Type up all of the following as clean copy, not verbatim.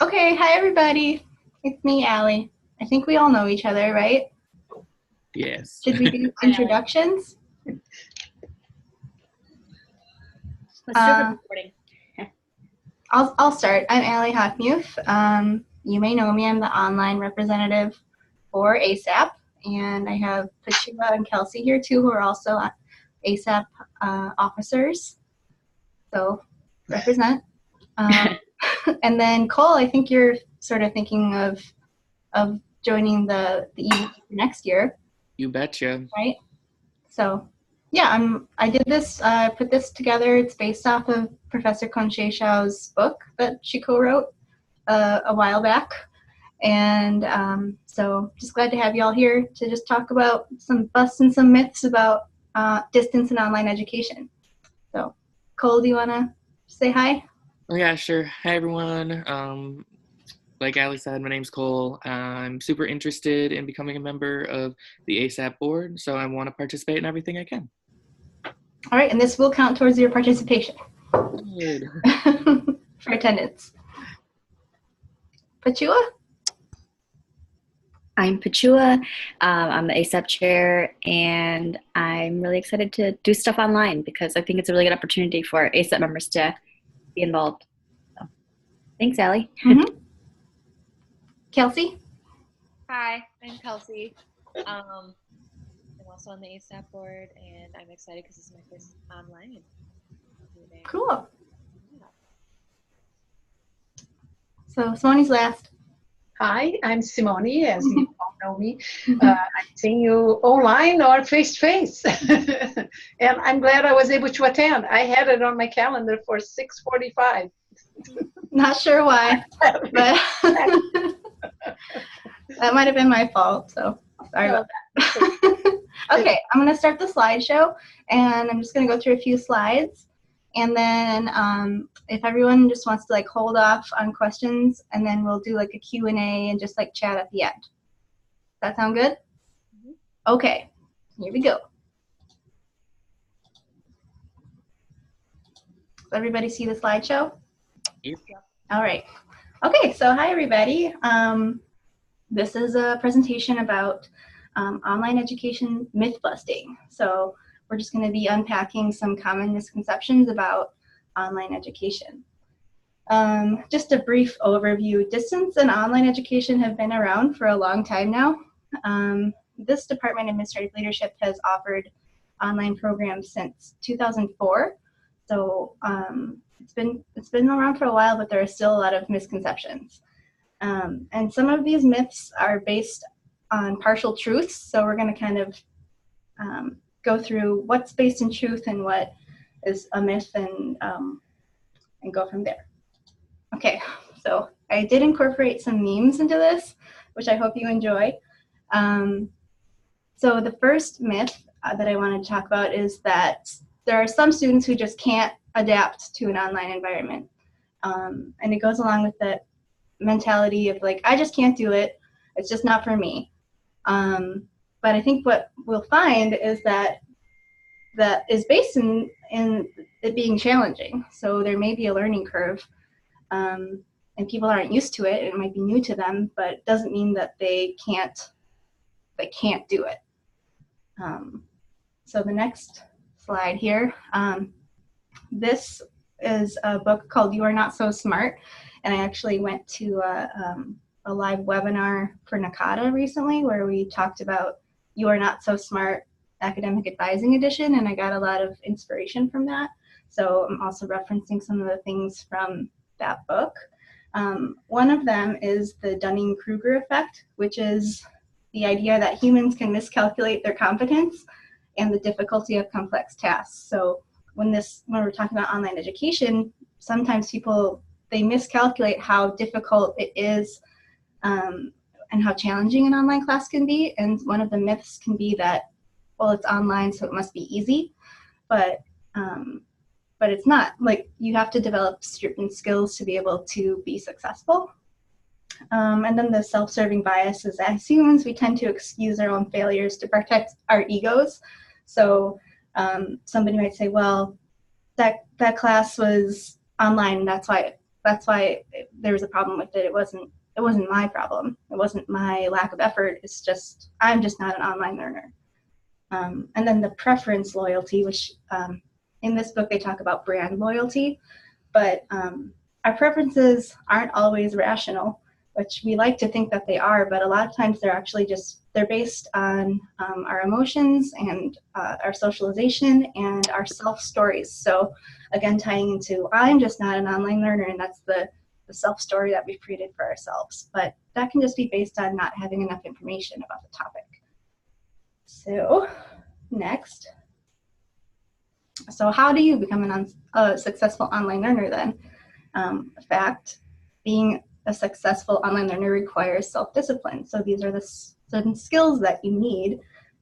Okay, hi everybody. It's me, Allie. I think we all know each other, right? Yes. Should we do Hi, Allie. introductions? Let's do Uh, the recording. I'll start. I'm Allie Hockmuth. You may know me. I'm the online representative for ASAP, and I have Pachiva and Kelsey here too, who are also ASAP officers. So represent. And then Cole, I think you're sort of thinking of joining the event next year, You betcha. right? So yeah, I did this, put this together. It's based off of Professor Conche Shao's book that she co-wrote a while back. And so just glad to have you all here to just talk about busting some myths about distance and online education. So Cole, do you want to say hi? Oh yeah, sure. Hi everyone. Like Allie said, my name's Cole. I'm super interested in becoming a member of the ASAP board, so I want to participate in everything I can. All right, and this will count towards your participation. Good. For attendance. Pachua? I'm Pachua. I'm the ASAP chair, and I'm really excited to do stuff online because I think it's a really good opportunity for ASAP members to be involved. So, thanks, Allie. Mm-hmm. Kelsey? Hi, I'm Kelsey. I'm also on the ASAP board, and I'm excited because this is my first online meeting. Cool. Yeah. So Simone's last. Hi, I'm Simone, as you all know me. I'm seeing you online or face-to-face. And I'm glad I was able to attend. I had it on my calendar for 6:45. Not sure why, but that might have been my fault, so sorry about that. Okay, I'm going to start the slideshow, and I'm just going to go through a few slides. And then if everyone just wants to hold off on questions, and then we'll do a Q&A and just chat at the end. Does that sound good? Mm-hmm. Okay, here we go. Does everybody see the slideshow? Yep. All right. Okay, so hi everybody. This is a presentation about online education myth busting. So we're just going to be unpacking some common misconceptions about online education. Just a brief overview. Distance and online education have been around for a long time now. This Department of Administrative Leadership has offered online programs since 2004. So it's been around for a while, but there are still a lot of misconceptions. And some of these myths are based on partial truths. So we're going to kind of go through what's based in truth and what is a myth, and go from there. Okay, so I did incorporate some memes into this, which I hope you enjoy. So the first myth that I wanted to talk about is that there are some students who just can't adapt to an online environment. And it goes along with the mentality of I just can't do it. It's just not for me. But I think what we'll find is that is based in it being challenging. So there may be a learning curve, and people aren't used to it. It might be new to them, but it doesn't mean that they can't do it. So the next slide here, this is a book called You Are Not So Smart, and I actually went to a live webinar for NACADA recently where we talked about You Are Not So Smart Academic Advising Edition, and I got a lot of inspiration from that. So I'm also referencing some of the things from that book. One of them is the Dunning-Kruger effect, which is the idea that humans can miscalculate their competence and the difficulty of complex tasks. So when we're talking about online education, sometimes people, they miscalculate how difficult it is and how challenging an online class can be. And one of the myths can be that, well, it's online, so it must be easy. But it's not. You have to develop certain skills to be able to be successful. And then the self-serving bias is, as humans, we tend to excuse our own failures to protect our egos. So somebody might say, well, that class was online, that's why that's why there was a problem with it. It wasn't my problem. It wasn't my lack of effort. It's just, I'm just not an online learner. And then the preference loyalty, which in this book they talk about brand loyalty, but our preferences aren't always rational, which we like to think that they are, but a lot of times they're actually just, they're based on our emotions and our socialization and our self-stories. So again, tying into, I'm just not an online learner, and that's the self-story that we've created for ourselves. But that can just be based on not having enough information about the topic. So next. So how do you become a successful online learner then? In fact, being a successful online learner requires self-discipline. So these are the certain skills that you need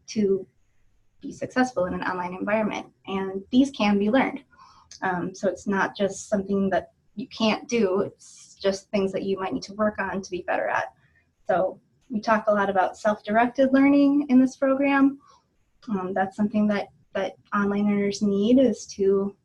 to be successful in an online environment, and these can be learned. So it's not just something that you can't do, it's just things that you might need to work on to be better at. So we talk a lot about self-directed learning in this program. That's something that online learners need, is to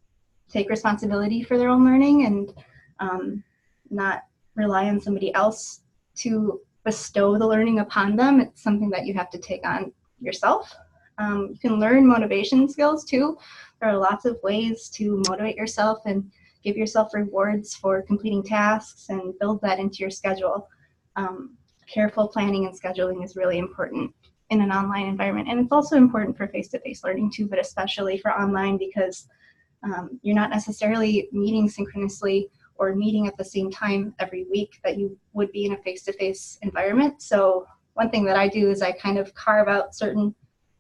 take responsibility for their own learning and not rely on somebody else to bestow the learning upon them. It's something that you have to take on yourself. You can learn motivation skills too. There are lots of ways to motivate yourself and give yourself rewards for completing tasks and build that into your schedule. Careful planning and scheduling is really important in an online environment, and it's also important for face-to-face learning too, but especially for online, because you're not necessarily meeting synchronously or meeting at the same time every week that you would be in a face-to-face environment. So one thing that I do is I kind of carve out certain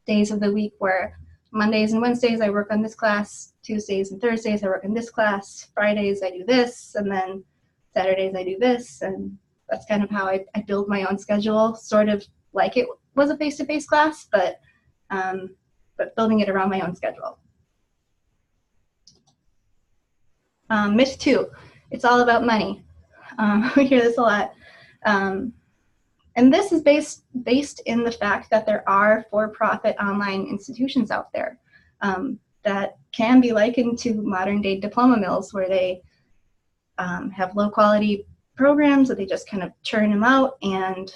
days of the week where Mondays and Wednesdays I work on this class, Tuesdays and Thursdays I work in this class, Fridays I do this, and then Saturdays I do this, and that's kind of how I build my own schedule, sort of like it was a face-to-face class, but building it around my own schedule. Myth 2, it's all about money. We hear this a lot. And this is based in the fact that there are for-profit online institutions out there that can be likened to modern-day diploma mills, where they have low-quality programs that they just kind of churn them out, and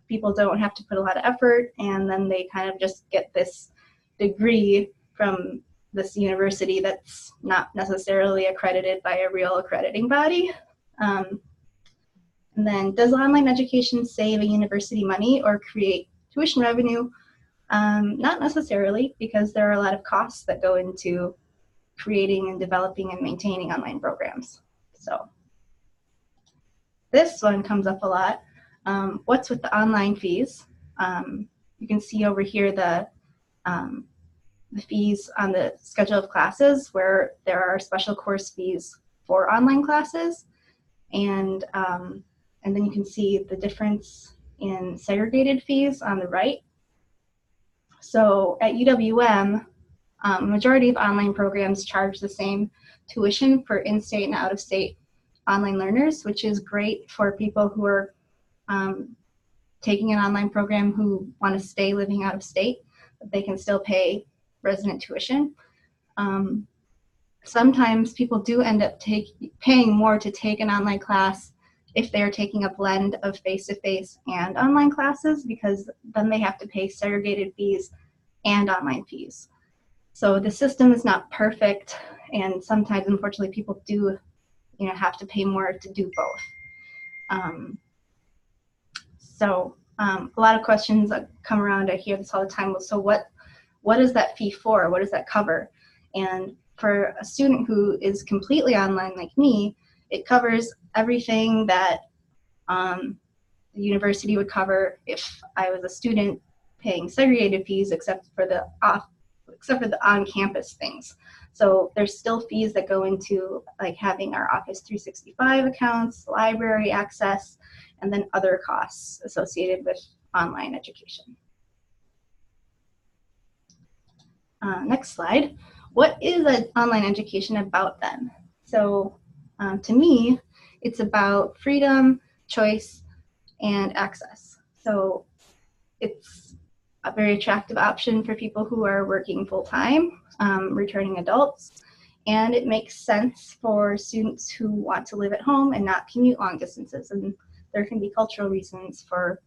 people don't have to put a lot of effort, and then they kind of just get this degree from this university that's not necessarily accredited by a real accrediting body. And then, does online education save a university money or create tuition revenue? Not necessarily, because there are a lot of costs that go into creating and developing and maintaining online programs. So this one comes up a lot. What's with the online fees? You can see over here the fees on the schedule of classes, where there are special course fees for online classes, and then you can see the difference in segregated fees on the right. So at UWM, majority of online programs charge the same tuition for in-state and out-of-state online learners, which is great for people who are taking an online program who want to stay living out of state, but they can still pay resident tuition. Sometimes people do end up paying more to take an online class if they're taking a blend of face-to-face and online classes, because then they have to pay segregated fees and online fees. So the system is not perfect, and sometimes, unfortunately, people do have to pay more to do both. A lot of questions that come around, I hear this all the time. So what is that fee for? What does that cover? And for a student who is completely online like me, it covers everything that the university would cover if I was a student paying segregated fees, except for the on-campus things. So there's still fees that go into like having our Office 365 accounts, library access, and then other costs associated with online education. Next slide. What is an online education about then? So to me, it's about freedom, choice, and access. So it's a very attractive option for people who are working full-time, returning adults, and it makes sense for students who want to live at home and not commute long distances. And there can be cultural reasons for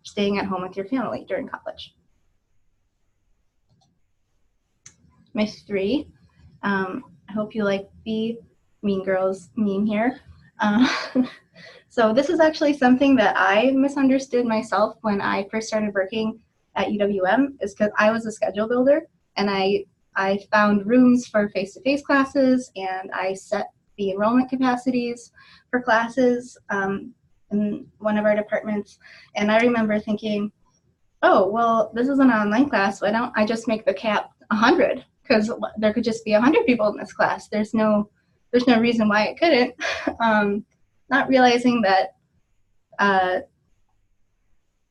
staying at home with your family during college. Myth 3, I hope you like the Mean Girls meme here. So this is actually something that I misunderstood myself when I first started working at UWM, is because I was a schedule builder, and I found rooms for face-to-face classes, and I set the enrollment capacities for classes in one of our departments. And I remember thinking, oh, well, this is an online class. Why don't I just make the cap 100? Because there could just be 100 people in this class. There's no reason why it couldn't. Not realizing that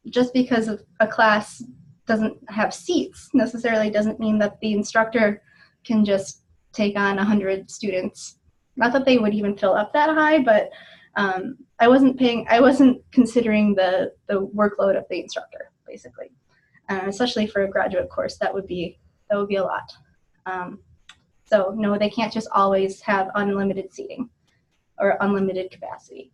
just because a class doesn't have seats necessarily doesn't mean that the instructor can just take on 100 students. Not that they would even fill up that high, but I wasn't considering the workload of the instructor, basically. Especially for a graduate course, that would be a lot. So no, they can't just always have unlimited seating or unlimited capacity,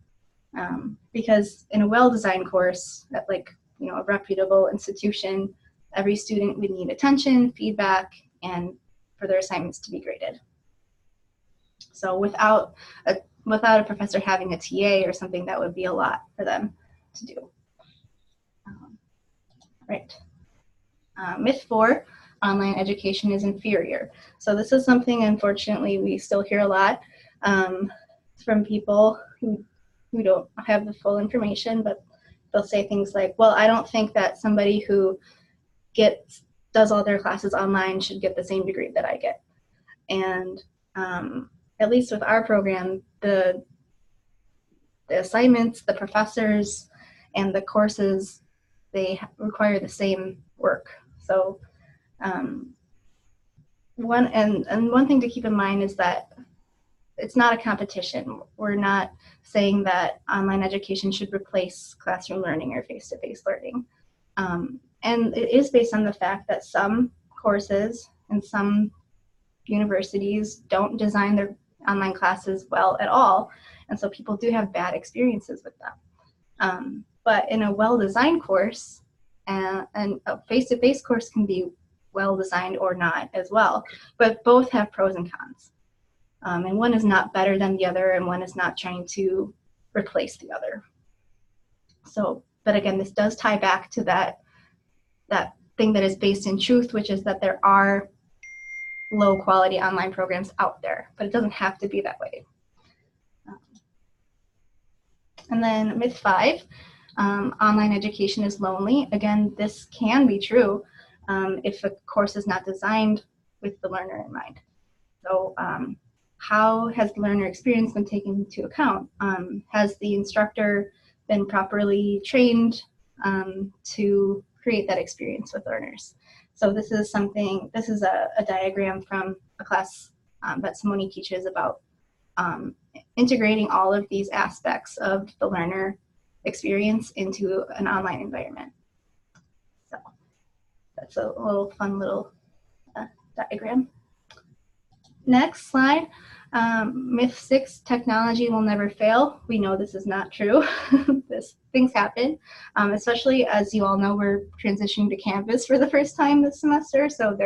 because in a well-designed course at a reputable institution, every student would need attention, feedback, and for their assignments to be graded. So without a professor having a TA or something, that would be a lot for them to do. Right. Myth 4, online education is inferior. So this is something, unfortunately, we still hear a lot from people who don't have the full information, but they'll say things like, well, I don't think that somebody who does all their classes online should get the same degree that I get. And at least with our program, the assignments, the professors, and the courses, they require the same work. So one thing to keep in mind is that it's not a competition. We're not saying that online education should replace classroom learning or face-to-face learning. And it is based on the fact that some courses and some universities don't design their online classes well at all. And so people do have bad experiences with them. But in a well-designed course, and a face-to-face course can be well-designed or not as well, but both have pros and cons. And one is not better than the other, and one is not trying to replace the other. So, but again, this does tie back to that thing that is based in truth, which is that there are low-quality online programs out there, but it doesn't have to be that way. And then myth 5, online education is lonely. Again, this can be true if a course is not designed with the learner in mind. So how has the learner experience been taken into account? Has the instructor been properly trained to create that experience with learners? So this is a diagram from a class that Simone teaches about integrating all of these aspects of the learner experience into an online environment. So that's a fun little diagram. Next slide. Myth 6, technology will never fail. We know this is not true. Things happen, especially as you all know, we're transitioning to Canvas for the first time this semester. So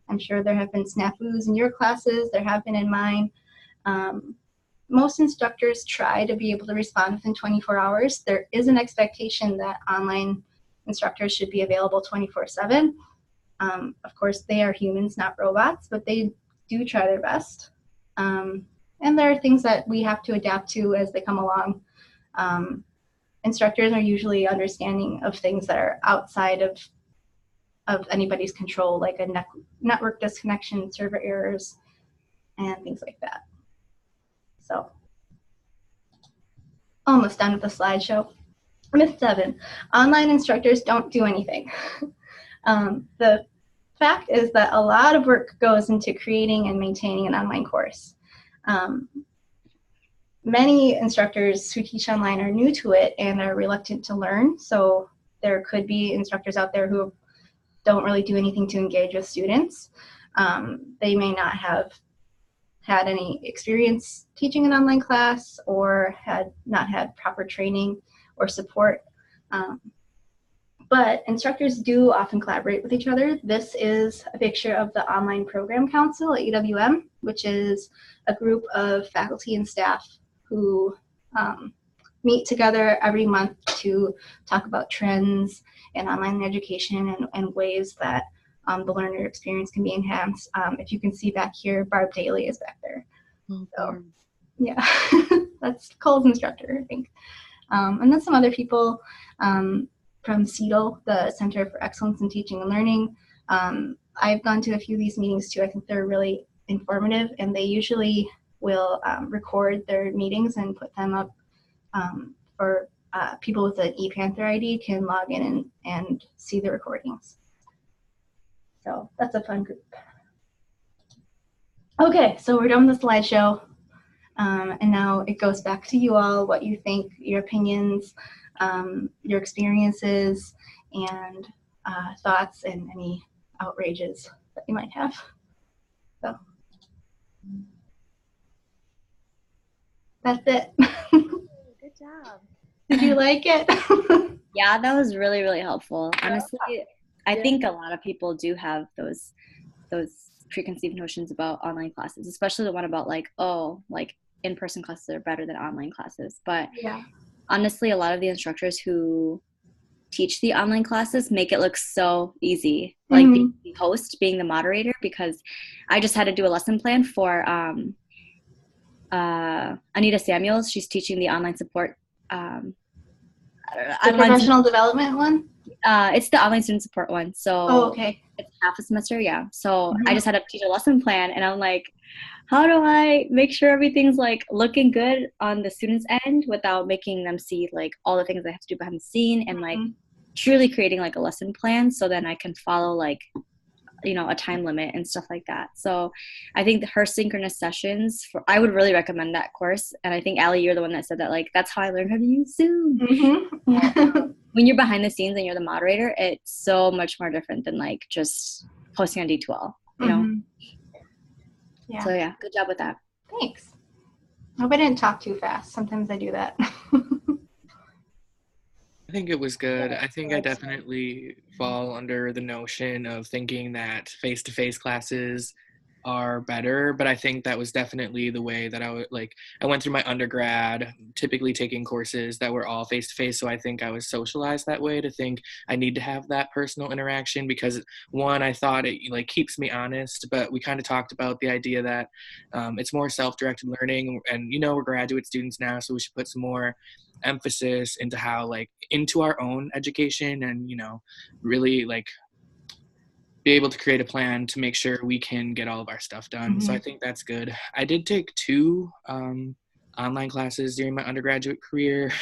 I'm sure there have been snafus in your classes. There have been in mine. Most instructors try to be able to respond within 24 hours. There is an expectation that online instructors should be available 24/7. Of course, they are humans, not robots, but they do try their best. And there are things that we have to adapt to as they come along. Instructors are usually understanding of things that are outside of anybody's control, like a network disconnection, server errors, and things like that. So, almost done with the slideshow. Myth 7, online instructors don't do anything. The fact is that a lot of work goes into creating and maintaining an online course. Many instructors who teach online are new to it and are reluctant to learn. So there could be instructors out there who don't really do anything to engage with students. They may not have had any experience teaching an online class or had not had proper training or support. But instructors do often collaborate with each other. This is a picture of the Online Program Council at UWM, which is a group of faculty and staff who meet together every month to talk about trends in online education and ways that the learner experience can be enhanced. If you can see back here, Barb Daly is back there. Oh, So, yeah, that's Cole's instructor, I think. And then some other people from CETL, the Center for Excellence in Teaching and Learning. I've gone to a few of these meetings too. I think they're really informative, and they usually will record their meetings and put them up for people with an ePanther ID can log in and see the recordings. So that's a fun group. Okay, so we're done with the slideshow. And now it goes back to you all, what you think, your opinions, your experiences, and thoughts, and any outrages that you might have. So that's it. Good job. Did you like it? Yeah, that was really, really helpful. Honestly, I Yeah. think a lot of people do have those preconceived notions about online classes, especially the one about like, oh, like in-person classes are better than online classes. But Yeah. honestly, a lot of the instructors who teach the online classes make it look so easy, like being the host, being the moderator, because I just had to do a lesson plan for Anita Samuels. She's teaching the online support. The professional development one? It's the online student support one. So Oh, okay. it's half a semester, yeah. So I just had to teach a lesson plan, and I'm like, how do I make sure everything's like looking good on the students' end without making them see like all the things I have to do behind the scene, and like truly creating like a lesson plan so then I can follow like, you know, a time limit and stuff like that. So I think her synchronous sessions, I would really recommend that course. And I think Allie, you're the one that said that, like, that's how I learned how to use Zoom. When you're behind the scenes and you're the moderator, it's so much more different than like just posting on D2L, you know? Yeah. So yeah, good job with that. Thanks. I hope I didn't talk too fast. Sometimes I do that. I think it was good. I think I definitely fall under the notion of thinking that face-to-face classes are better, but I think that was definitely the way that I went through my undergrad, typically taking courses that were all face-to-face, so I think I was socialized that way to think I need to have that personal interaction because, one, I thought it like keeps me honest, but we kind of talked about the idea that it's more self-directed learning, and, you know, we're graduate students now, so we should put some more emphasis into how, like, into our own education and, you know, really, like, be able to create a plan to make sure we can get all of our stuff done. So I think that's good. I did take 2 online classes during my undergraduate career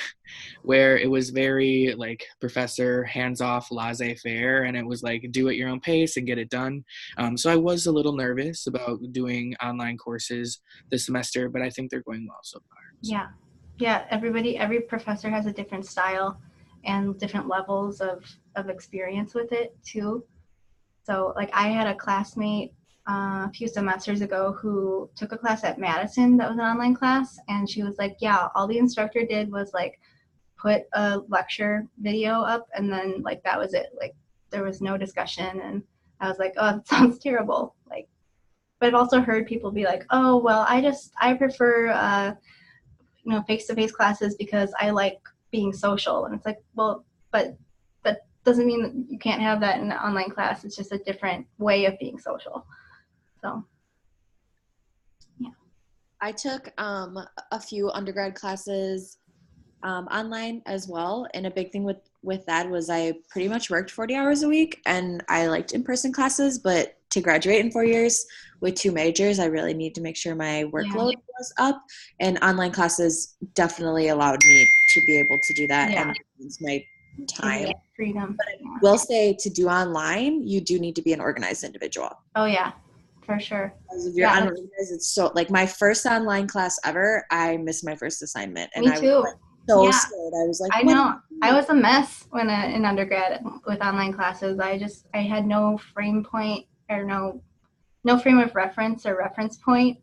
where it was very like professor hands-off laissez-faire, and it was like do at your own pace and get it done. So I was a little nervous about doing online courses this semester, but I think they're going well so far. So. Yeah, every professor has a different style and different levels of experience with it too. So, like, I had a classmate a few semesters ago who took a class at Madison that was an online class, and she was like, yeah, all the instructor did was, like, put a lecture video up, and then, like, that was it. Like, there was no discussion, and I was like, oh, that sounds terrible. Like, but I've also heard people be like, oh, well, I prefer, you know, face-to-face classes because I like being social. And it's like, well, but that doesn't mean that you can't have that in an online class. It's just a different way of being social. So, yeah. I took a few undergrad classes online as well, and a big thing with that was I pretty much worked 40 hours a week, and I liked in-person classes, but to graduate in 4 years with 2 majors, I really need to make sure my workload was up, and online classes definitely allowed me to be able to do that and use my time. Freedom. But I will say, to do online, you do need to be an organized individual. Oh, yeah, for sure. Because if you're unorganized, it's so, like, my first online class ever, I missed my first assignment. And Me too. I was, like, so scared. I was like, I know. I was a mess when in undergrad with online classes. I had no frame point or no frame of reference or reference point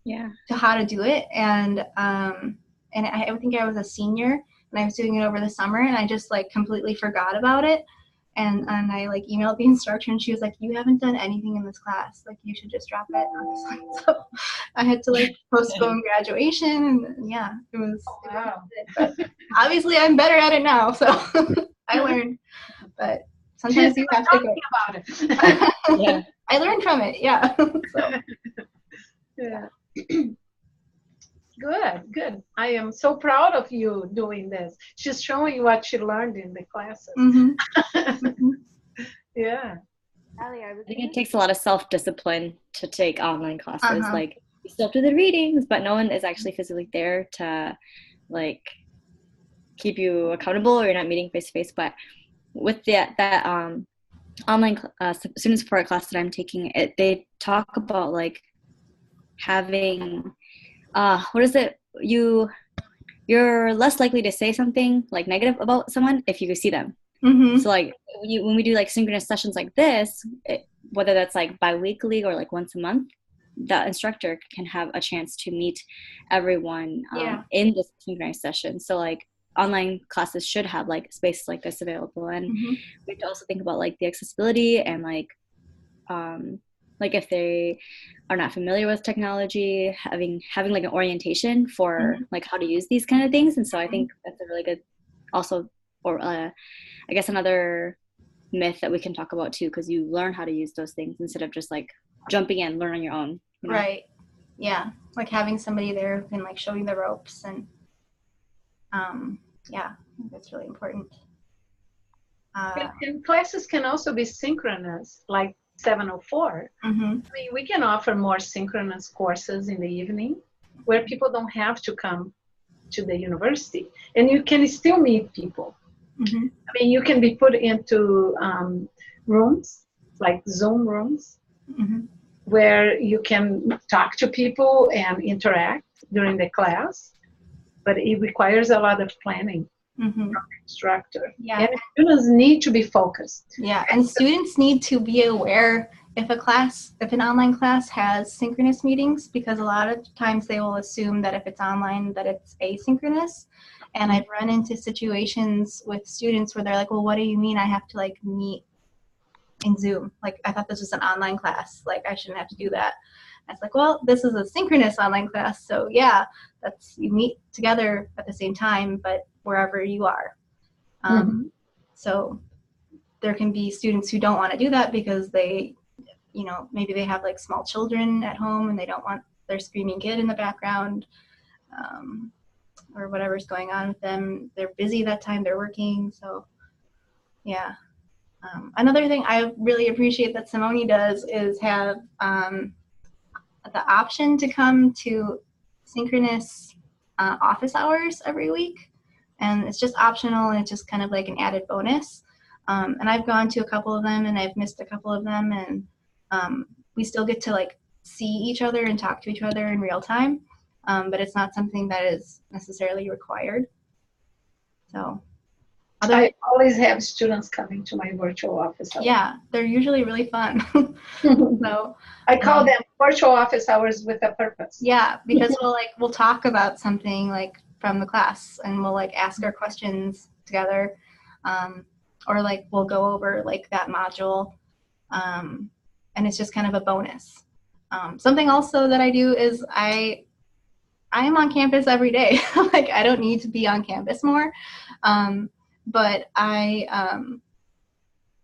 Yeah. to how to do it. And I think I was a senior and I was doing it over the summer and I just like completely forgot about it. And I like emailed the instructor and she was like, you haven't done anything in this class. Like you should just drop it. I was like, so I had to like postpone graduation and yeah, it was Wow. but obviously I'm better at it now. So I learned, but sometimes you have to go. About it. Yeah. I learned from it. Yeah. So. Yeah. Good. I am so proud of you doing this. She's showing what she learned in the classes. Mm-hmm. Yeah. I think it takes a lot of self-discipline to take online classes. Uh-huh. Like you still do the readings, but no one is actually physically there to like keep you accountable, or you're not meeting face to face. But with that online student support class that I'm taking, they talk about like having what is it? You're less likely to say something like negative about someone if you see them. Mm-hmm. So like when we do like synchronous sessions like this, whether that's like bi-weekly or like once a month, the instructor can have a chance to meet everyone in this synchronized session. So like online classes should have like spaces like this available. And Mm-hmm. we have to also think about like the accessibility and like if they are not familiar with technology, having like an orientation for like how to use these kind of things. And so I think that's a really good also, or I guess another myth that we can talk about too, because you learn how to use those things instead of just like jumping in, learn on your own. You know? Right. Yeah. Like having somebody there who can like show you the ropes and yeah, that's really important. And classes can also be synchronous, like 704. Mm-hmm. I mean, we can offer more synchronous courses in the evening where people don't have to come to the university, and you can still meet people. Mm-hmm. I mean, you can be put into rooms, like Zoom rooms, Mm-hmm. where you can talk to people and interact during the class, but it requires a lot of planning Mm-hmm. from the instructor. Yeah. And students need to be focused. Yeah, and students need to be aware if an online class has synchronous meetings, because a lot of times they will assume that if it's online that it's asynchronous. And I've run into situations with students where they're like, well, what do you mean I have to like meet in Zoom? Like, I thought this was an online class. Like, I shouldn't have to do that. I was like, well, this is a synchronous online class. So yeah, you meet together at the same time, but wherever you are. So there can be students who don't want to do that because they, maybe they have like small children at home and they don't want their screaming kid in the background, or whatever's going on with them. They're busy that time, they're working. So yeah. Another thing I really appreciate that Simone does is have the option to come to synchronous office hours every week. And it's just optional, and it's just kind of like an added bonus. And I've gone to a couple of them and I've missed a couple of them, and we still get to like see each other and talk to each other in real time. But it's not something that is necessarily required. So I always have students coming to my virtual office hours. Yeah, they're usually really fun. So I call them virtual office hours with a purpose. yeah, because we'll talk about something like from the class, and we'll like ask our questions together, or like we'll go over like that module, and it's just kind of a bonus. Something also that I do is I am on campus every day. Like, I don't need to be on campus more, but I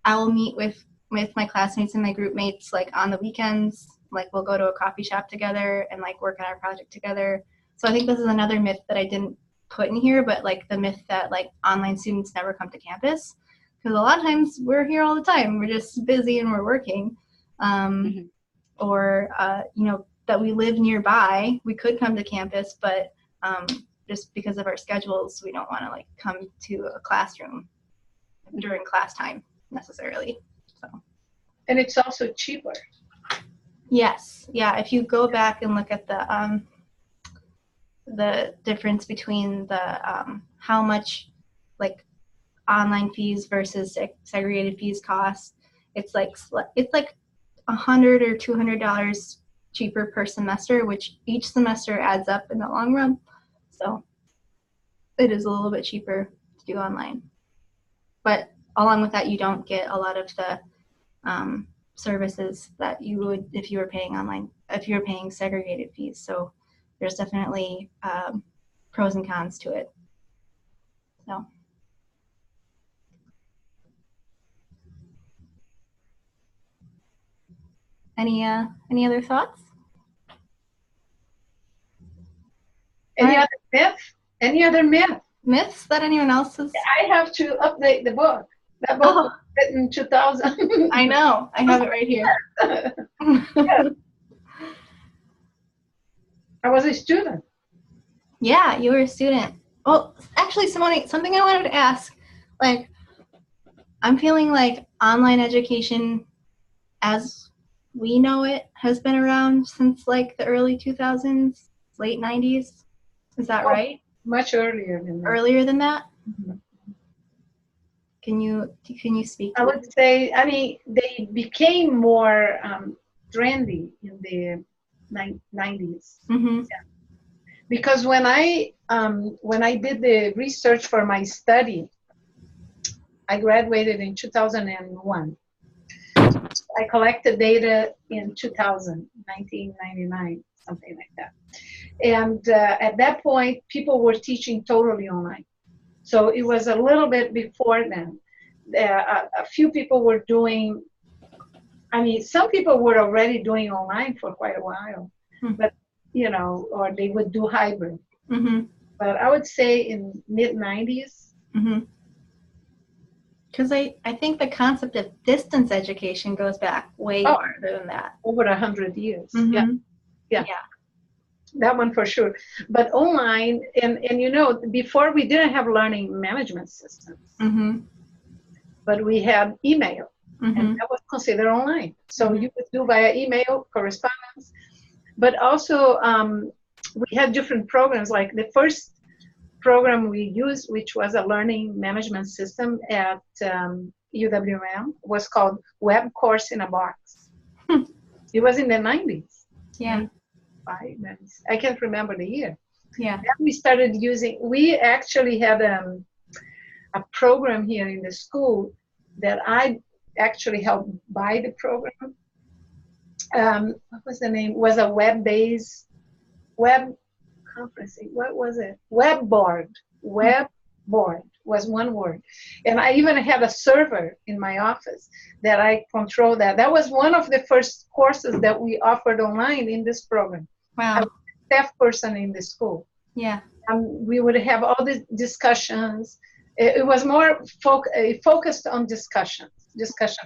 will meet with my classmates and my group mates like on the weekends. Like, we'll go to a coffee shop together and like work on our project together. So I think this is another myth that I didn't put in here, but like the myth that like online students never come to campus, because a lot of times we're here all the time. We're just busy and we're working, or that we live nearby. We could come to campus, but just because of our schedules, we don't want to like come to a classroom during class time necessarily. So. And it's also cheaper. Yes. Yeah. If you go back and look at the difference between the how much like online fees versus segregated fees cost, it's like $100 or $200 cheaper per semester, which each semester adds up in the long run. So it is a little bit cheaper to do online. But along with that, you don't get a lot of the services that you would if you were paying online, if you were paying segregated fees. So there's definitely pros and cons to it. So. Any other thoughts? Any other myth? Any other myth? Myths that anyone else has? I have to update the book. That book was written in 2000. I know. I have it right here. I was a student. Yeah, you were a student. Well, actually, Simone, something I wanted to ask. Like, I'm feeling like online education, as we know it, has been around since like the early 2000s, late 90s. Is that right? Much earlier than that. Earlier than that? Mhm. Can you speak to I would say, I mean, they became more trendy in the 90s. Mm-hmm. Because when I did the research for my study, I graduated in 2001. I collected data in 2000, 1999, something like that. And at that point, people were teaching totally online. So it was a little bit before then. A few people were doing, I mean, some people were already doing online for quite a while, but, you know, or they would do hybrid. Mm-hmm. But I would say in mid-90s. Mm-hmm. Because I think the concept of distance education goes back way farther than that. Over 100 years. Mm-hmm. Yeah. That one for sure. But online, and you know, before we didn't have learning management systems, Mm-hmm. but we had email, Mm-hmm. and that was considered online. So you could do via email, correspondence, but also we had different programs. Like the first program we used, which was a learning management system at UWM, was called Web Course in a Box. It was in the 90s. Yeah. I can't remember the year. Yeah. Then we started using, we actually had a program here in the school that I actually helped buy the program. What was the name? It was a web-based web conferencing. What was it? Web board. Web board was one word. And I even had a server in my office that I controlled that. That was one of the first courses that we offered online in this program. Wow. I was a staff person in the school. Yeah. We would have all the discussions. It was more focused on discussion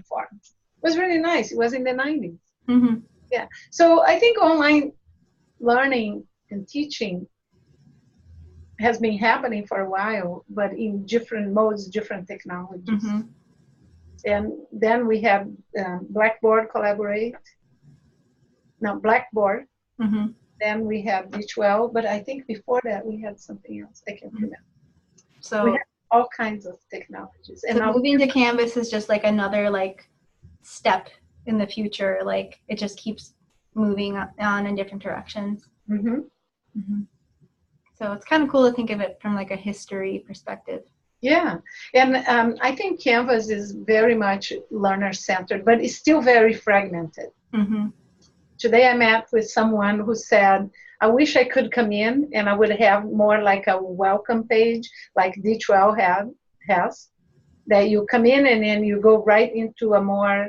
forums. It was really nice. It was in the 90s. Mm-hmm. Yeah. So I think online learning and teaching has been happening for a while, but in different modes, different technologies. Mm-hmm. And then we have Blackboard Collaborate. No, Blackboard. Mm-hmm. Then we have D12, but I think before that we had something else. I can't remember. So we have all kinds of technologies. And so moving to Canvas is just like another like step in the future. Like it just keeps moving on in different directions. Mm-hmm. Mm-hmm. So it's kind of cool to think of it from like a history perspective. Yeah, and I think Canvas is very much learner-centered, but it's still very fragmented. Mm-hmm. Today I met with someone who said, I wish I could come in and I would have more like a welcome page like D12 has, that you come in and then you go right into a more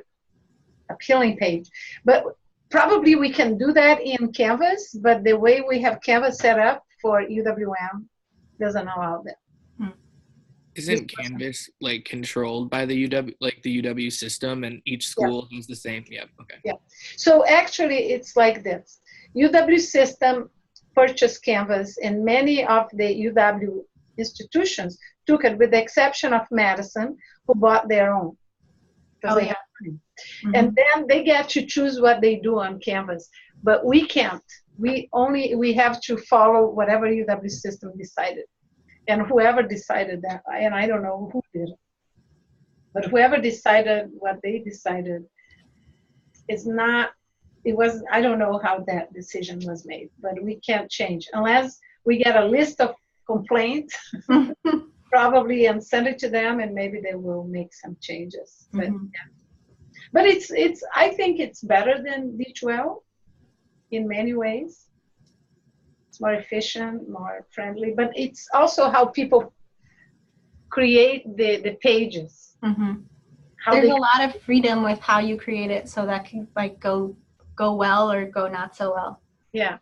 appealing page. But probably we can do that in Canvas, but the way we have Canvas set up for UWM doesn't allow that. Isn't Canvas like controlled by the UW system, and each school has the same? Yeah. Okay. Yeah. So actually, it's like this: UW system purchased Canvas, and many of the UW institutions took it, with the exception of Madison, who bought their own. They have money. Mm-hmm. And then they get to choose what they do on Canvas, but we can't. We have to follow whatever UW system decided. And whoever decided that, and I don't know who did it, but whoever decided what they decided is not it was, I don't know how that decision was made, but we can't change unless we get a list of complaints probably and send it to them, and maybe they will make some changes. But yeah. But it's I think it's better than D12 in many ways. It's more efficient, more friendly, but it's also how people create the pages. How There's they, a lot of freedom with how you create it, so that can like go well or go not so well. yeah.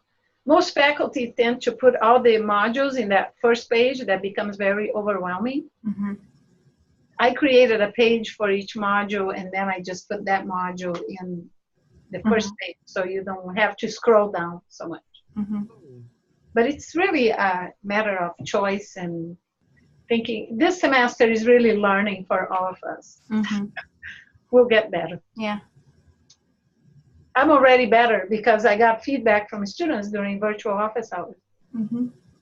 Most faculty tend to put all the modules in that first page. That becomes very overwhelming. I created a page for each module, and then I just put that module in the first page, so you don't have to scroll down so much. But it's really a matter of choice and thinking. This semester is really learning for all of us. We'll get better. Yeah. I'm already better because I got feedback from students during virtual office hours.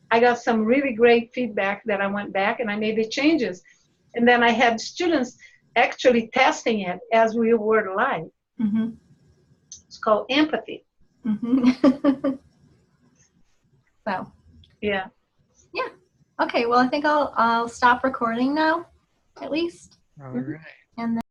I got some really great feedback that I went back and I made the changes. And then I had students actually testing it as we were live. It's called empathy. So. Yeah. Yeah. Okay. Well, I think I'll stop recording now, at least. All right. And then